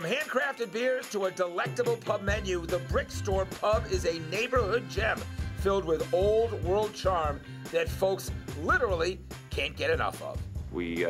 handcrafted beers to a delectable pub menu, the Brick Store Pub is a neighborhood gem filled with old world charm that folks literally can't get enough of. We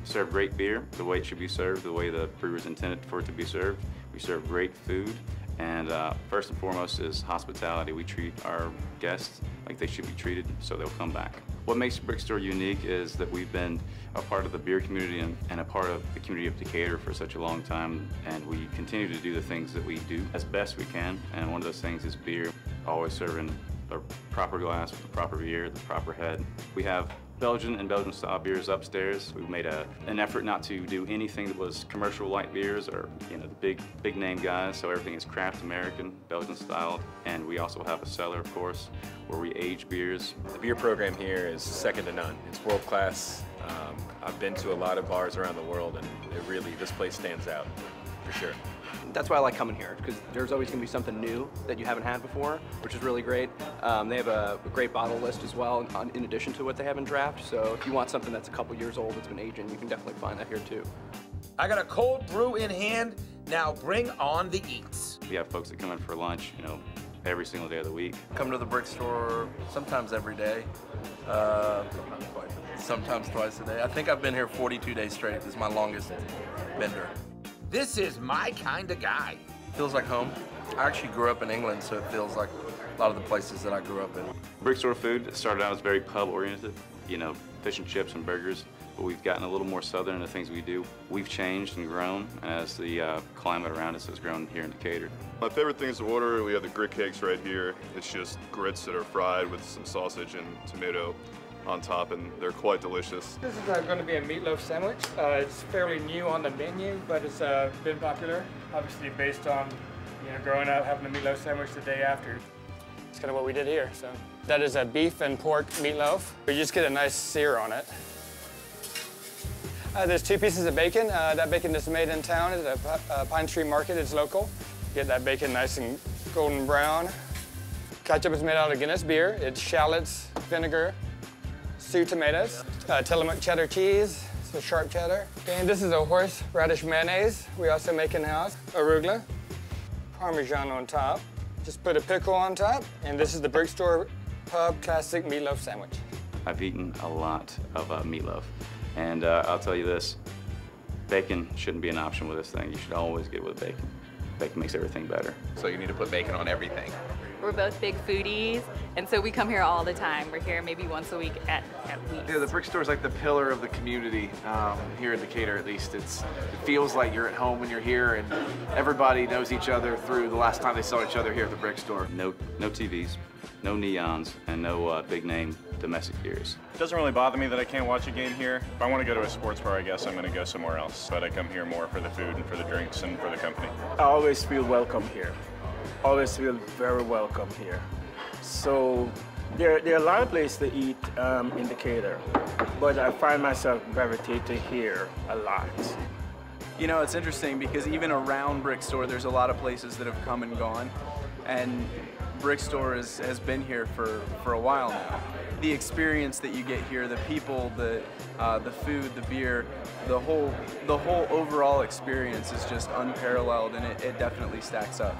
serve great beer the way it should be served, the way the brewers intended for it to be served. We serve great food, and first and foremost is hospitality. We treat our guests like they should be treated, so they'll come back. What makes Brick Store unique is that we've been a part of the beer community and a part of the community of Decatur for such a long time, and we continue to do the things that we do as best we can, and one of those things is beer. Always serving the proper glass with the proper beer, the proper head. We have Belgian and Belgian style beers upstairs. We've made an effort not to do anything that was commercial light beers or the big name guys, so everything is craft American, Belgian style. And we also have a cellar, of course, where we age beers. The beer program here is second to none. It's world class. I've been to a lot of bars around the world, and this place stands out, for sure. That's why I like coming here, because there's always going to be something new that you haven't had before, which is really great. They have a great bottle list as well, in addition to what they have in draft. So if you want something that's a couple years old, that's been aging, you can definitely find that here too. I got a cold brew in hand. Now bring on the eats. We have folks that come in for lunch, every single day of the week. Come to the Brick Store sometimes every day, sometimes twice a day. I think I've been here 42 days straight. This is my longest bender. This is my kind of guy. Feels like home. I actually grew up in England, so it feels like a lot of the places that I grew up in. Brick Store food started out as very pub oriented, fish and chips and burgers, but we've gotten a little more southern in the things we do. We've changed and grown as the climate around us has grown here in Decatur. My favorite things to order, we have the grit cakes right here. It's just grits that are fried with some sausage and tomato on top, and they're quite delicious. This is going to be a meatloaf sandwich. It's fairly new on the menu, but it's been popular. Obviously based on growing up having a meatloaf sandwich the day after. It's kind of what we did here. So that is a beef and pork meatloaf. We just get a nice sear on it. There's 2 pieces of bacon. That bacon is made in town at a Pine Street Market. It's local. Get that bacon nice and golden brown. Ketchup is made out of Guinness beer. It's shallots, vinegar, stewed tomatoes, Tillamook cheddar cheese, so sharp cheddar. And this is a horseradish mayonnaise we also make in-house. Arugula, Parmesan on top. Just put a pickle on top, and this is the Brick Store Pub Classic Meatloaf Sandwich. I've eaten a lot of meatloaf, and I'll tell you this, bacon shouldn't be an option with this thing. You should always get with bacon. Bacon makes everything better. So you need to put bacon on everything. We're both big foodies, and so we come here all the time. We're here maybe once a week at least. Yeah, the Brick Store is like the pillar of the community here in Decatur, at least. It feels like you're at home when you're here, and everybody knows each other through the last time they saw each other here at the Brick Store. No TVs, no neons, and no big name domestic beers. It doesn't really bother me that I can't watch a game here. If I want to go to a sports bar, I guess I'm going to go somewhere else. But I come here more for the food and for the drinks and for the company. I always feel welcome here. Always feel very welcome here. So there are a lot of places to eat in Decatur, but I find myself gravitating here a lot. It's interesting because even around Brick Store, there's a lot of places that have come and gone, and Brick Store has been here for a while now. The experience that you get here, the people, the food, the beer, the whole overall experience is just unparalleled, and it definitely stacks up.